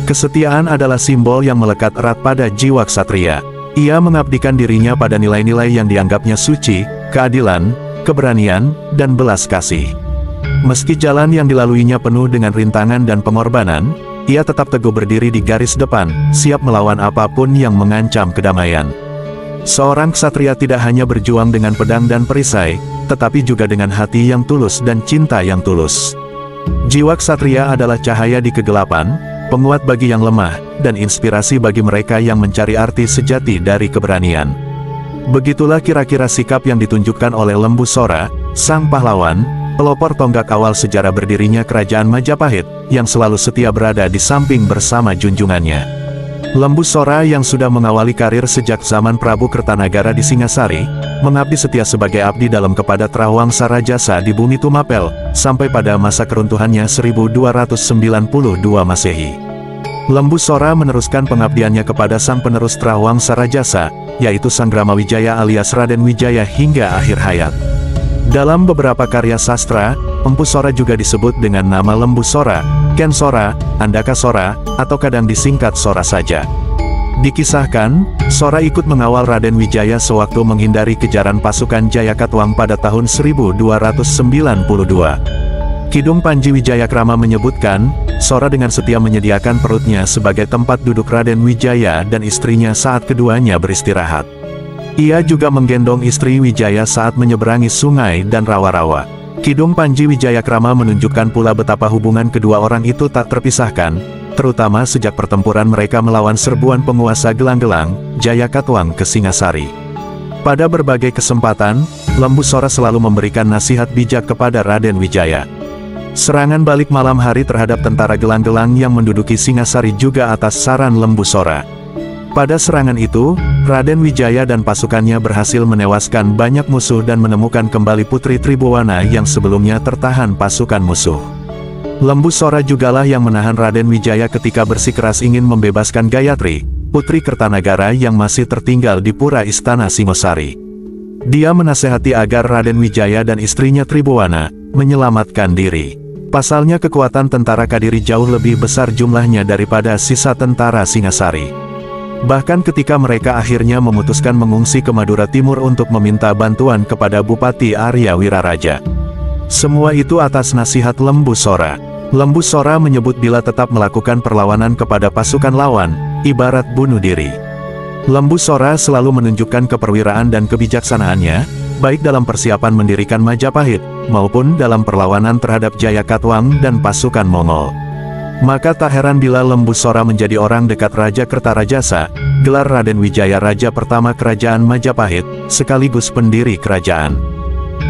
Kesetiaan adalah simbol yang melekat erat pada jiwa ksatria. Ia mengabdikan dirinya pada nilai-nilai yang dianggapnya suci, keadilan, keberanian, dan belas kasih. Meski jalan yang dilaluinya penuh dengan rintangan dan pengorbanan, ia tetap teguh berdiri di garis depan, siap melawan apapun yang mengancam kedamaian. Seorang ksatria tidak hanya berjuang dengan pedang dan perisai, tetapi juga dengan hati yang tulus dan cinta yang tulus. Jiwa ksatria adalah cahaya di kegelapan, penguat bagi yang lemah, dan inspirasi bagi mereka yang mencari arti sejati dari keberanian. Begitulah kira-kira sikap yang ditunjukkan oleh Lembu Sora, sang pahlawan, pelopor tonggak awal sejarah berdirinya Kerajaan Majapahit, yang selalu setia berada di samping bersama junjungannya. Lembu Sora yang sudah mengawali karir sejak zaman Prabu Kertanagara di Singasari, mengabdi setia sebagai abdi dalam kepada Trahawangsha Rajasa di bumi Tumapel, sampai pada masa keruntuhannya 1292 Masehi. Lembu Sora meneruskan pengabdiannya kepada sang penerus Trahawangsha Rajasa, yaitu Sang Gramawijaya alias Raden Wijaya hingga akhir hayat. Dalam beberapa karya sastra, Empu Sora juga disebut dengan nama Lembu Sora, Ken Sora, Andaka Sora, atau kadang disingkat Sora saja. Dikisahkan, Sora ikut mengawal Raden Wijaya sewaktu menghindari kejaran pasukan Jayakatwang pada tahun 1292. Kidung Panji Wijayakrama menyebutkan, Sora dengan setia menyediakan perutnya sebagai tempat duduk Raden Wijaya dan istrinya saat keduanya beristirahat. Ia juga menggendong istri Wijaya saat menyeberangi sungai dan rawa-rawa. Kidung Panji Wijayakrama menunjukkan pula betapa hubungan kedua orang itu tak terpisahkan, terutama sejak pertempuran mereka melawan serbuan penguasa Gelang-Gelang, Jayakatwang ke Singasari. Pada berbagai kesempatan, Lembu Sora selalu memberikan nasihat bijak kepada Raden Wijaya. Serangan balik malam hari terhadap tentara Gelang-Gelang yang menduduki Singasari juga atas saran Lembu Sora. Pada serangan itu, Raden Wijaya dan pasukannya berhasil menewaskan banyak musuh dan menemukan kembali Putri Tribhuwana yang sebelumnya tertahan pasukan musuh. Lembu Sora jugalah yang menahan Raden Wijaya ketika bersikeras ingin membebaskan Gayatri, Putri Kertanagara yang masih tertinggal di pura istana Singosari. Dia menasehati agar Raden Wijaya dan istrinya Tribhuwana menyelamatkan diri. Pasalnya kekuatan tentara Kadiri jauh lebih besar jumlahnya daripada sisa tentara Singasari. Bahkan ketika mereka akhirnya memutuskan mengungsi ke Madura Timur untuk meminta bantuan kepada Bupati Arya Wiraraja. Semua itu atas nasihat Lembu Sora. Lembu Sora menyebut bila tetap melakukan perlawanan kepada pasukan lawan, ibarat bunuh diri. Lembu Sora selalu menunjukkan keperwiraan dan kebijaksanaannya, baik dalam persiapan mendirikan Majapahit, maupun dalam perlawanan terhadap Jayakatwang dan pasukan Mongol. Maka tak heran bila Lembu Sora menjadi orang dekat Raja Kertarajasa, gelar Raden Wijaya Raja pertama Kerajaan Majapahit, sekaligus pendiri kerajaan.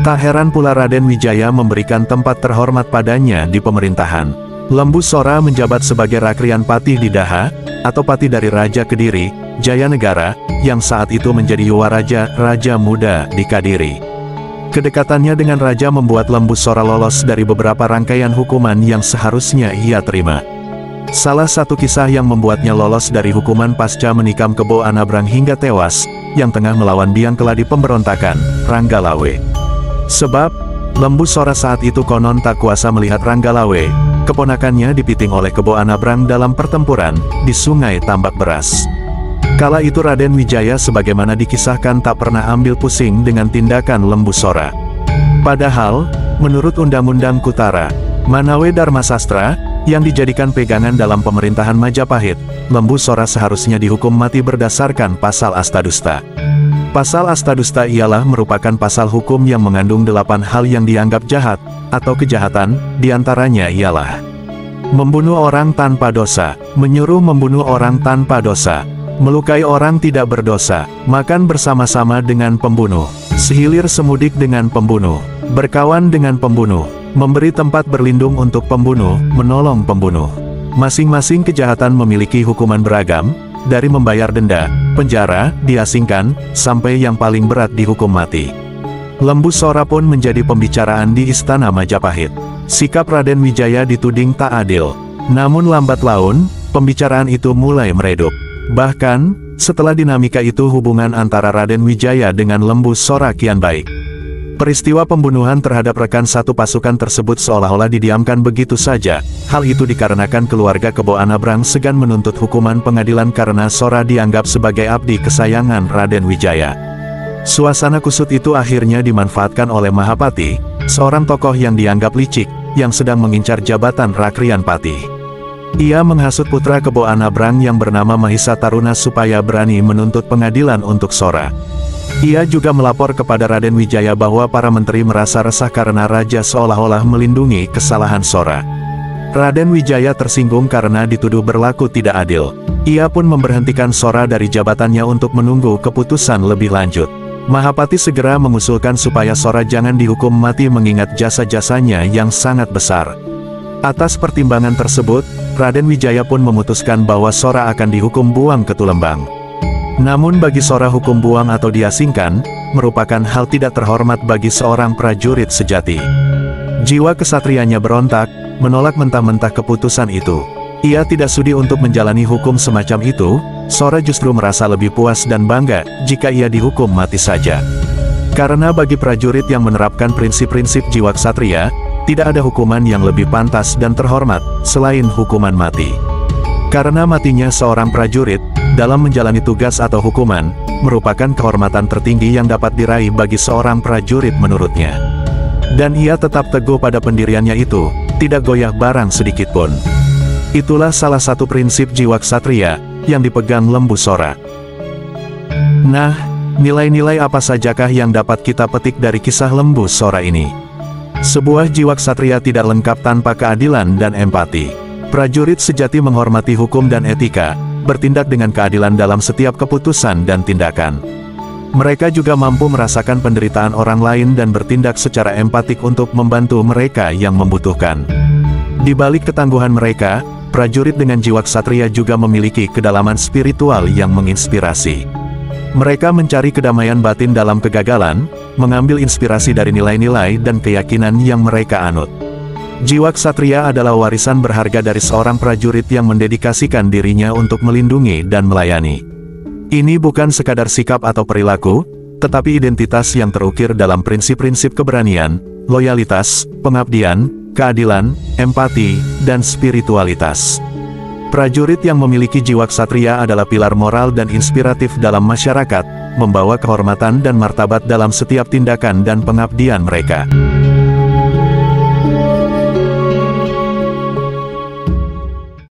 Tak heran pula Raden Wijaya memberikan tempat terhormat padanya di pemerintahan. Lembu Sora menjabat sebagai Rakrian Patih di Daha, atau Patih dari Raja Kediri, Jayanegara, yang saat itu menjadi Yuwaraja, Raja Muda di Kadiri. Kedekatannya dengan Raja membuat Lembu Sora lolos dari beberapa rangkaian hukuman yang seharusnya ia terima. Salah satu kisah yang membuatnya lolos dari hukuman pasca menikam Kebo Anabrang hingga tewas, yang tengah melawan biang keladi pemberontakan, Ranggalawe. Sebab, Lembu Sora saat itu konon tak kuasa melihat Ranggalawe, keponakannya dipiting oleh Kebo Anabrang dalam pertempuran, di Sungai Tambak Beras. Kala itu Raden Wijaya sebagaimana dikisahkan tak pernah ambil pusing dengan tindakan Lembu Sora. Padahal, menurut Undang-Undang Kutara, Manawe Dharma Sastra, yang dijadikan pegangan dalam pemerintahan Majapahit, Lembu Sora seharusnya dihukum mati berdasarkan pasal Astadusta. Pasal Astadusta ialah merupakan pasal hukum yang mengandung 8 hal yang dianggap jahat, atau kejahatan, diantaranya ialah membunuh orang tanpa dosa, menyuruh membunuh orang tanpa dosa, melukai orang tidak berdosa, makan bersama-sama dengan pembunuh, sehilir semudik dengan pembunuh, berkawan dengan pembunuh, memberi tempat berlindung untuk pembunuh, menolong pembunuh. Masing-masing kejahatan memiliki hukuman beragam, dari membayar denda, penjara, diasingkan, sampai yang paling berat dihukum mati. Lembu Sora pun menjadi pembicaraan di Istana Majapahit. Sikap Raden Wijaya dituding tak adil. Namun lambat laun, pembicaraan itu mulai meredup. Bahkan, setelah dinamika itu hubungan antara Raden Wijaya dengan Lembu Sora kian baik. Peristiwa pembunuhan terhadap rekan satu pasukan tersebut seolah-olah didiamkan begitu saja. Hal itu dikarenakan keluarga Kebo Anabrang segan menuntut hukuman pengadilan karena Sora dianggap sebagai abdi kesayangan Raden Wijaya. Suasana kusut itu akhirnya dimanfaatkan oleh Mahapati, seorang tokoh yang dianggap licik, yang sedang mengincar jabatan Rakrian Patih. Ia menghasut putra Kebo Anabrang yang bernama Mahisa Taruna supaya berani menuntut pengadilan untuk Sora. Ia juga melapor kepada Raden Wijaya bahwa para menteri merasa resah karena raja seolah-olah melindungi kesalahan Sora. Raden Wijaya tersinggung karena dituduh berlaku tidak adil. Ia pun memberhentikan Sora dari jabatannya untuk menunggu keputusan lebih lanjut. Mahapati segera mengusulkan supaya Sora jangan dihukum mati mengingat jasa-jasanya yang sangat besar. Atas pertimbangan tersebut, Raden Wijaya pun memutuskan bahwa Sora akan dihukum buang ke Tulembang. Namun bagi Sora hukum buang atau diasingkan, merupakan hal tidak terhormat bagi seorang prajurit sejati. Jiwa kesatrianya berontak, menolak mentah-mentah keputusan itu. Ia tidak sudi untuk menjalani hukum semacam itu, Sora justru merasa lebih puas dan bangga jika ia dihukum mati saja. Karena bagi prajurit yang menerapkan prinsip-prinsip jiwa ksatria, tidak ada hukuman yang lebih pantas dan terhormat selain hukuman mati. Karena matinya seorang prajurit dalam menjalani tugas atau hukuman, merupakan kehormatan tertinggi yang dapat diraih bagi seorang prajurit menurutnya. Dan ia tetap teguh pada pendiriannya itu, tidak goyah barang sedikitpun. Itulah salah satu prinsip jiwa ksatria, yang dipegang Lembu Sora. Nah, nilai-nilai apa sajakah yang dapat kita petik dari kisah Lembu Sora ini? Sebuah jiwa ksatria tidak lengkap tanpa keadilan dan empati. Prajurit sejati menghormati hukum dan etika, bertindak dengan keadilan dalam setiap keputusan dan tindakan. Mereka juga mampu merasakan penderitaan orang lain dan bertindak secara empatik untuk membantu mereka yang membutuhkan. Di balik ketangguhan mereka, prajurit dengan jiwa ksatria juga memiliki kedalaman spiritual yang menginspirasi. Mereka mencari kedamaian batin dalam kegagalan, mengambil inspirasi dari nilai-nilai dan keyakinan yang mereka anut. Jiwa ksatria adalah warisan berharga dari seorang prajurit yang mendedikasikan dirinya untuk melindungi dan melayani. Ini bukan sekadar sikap atau perilaku, tetapi identitas yang terukir dalam prinsip-prinsip keberanian, loyalitas, pengabdian, keadilan, empati, dan spiritualitas. Prajurit yang memiliki jiwa ksatria adalah pilar moral dan inspiratif dalam masyarakat, membawa kehormatan dan martabat dalam setiap tindakan dan pengabdian mereka.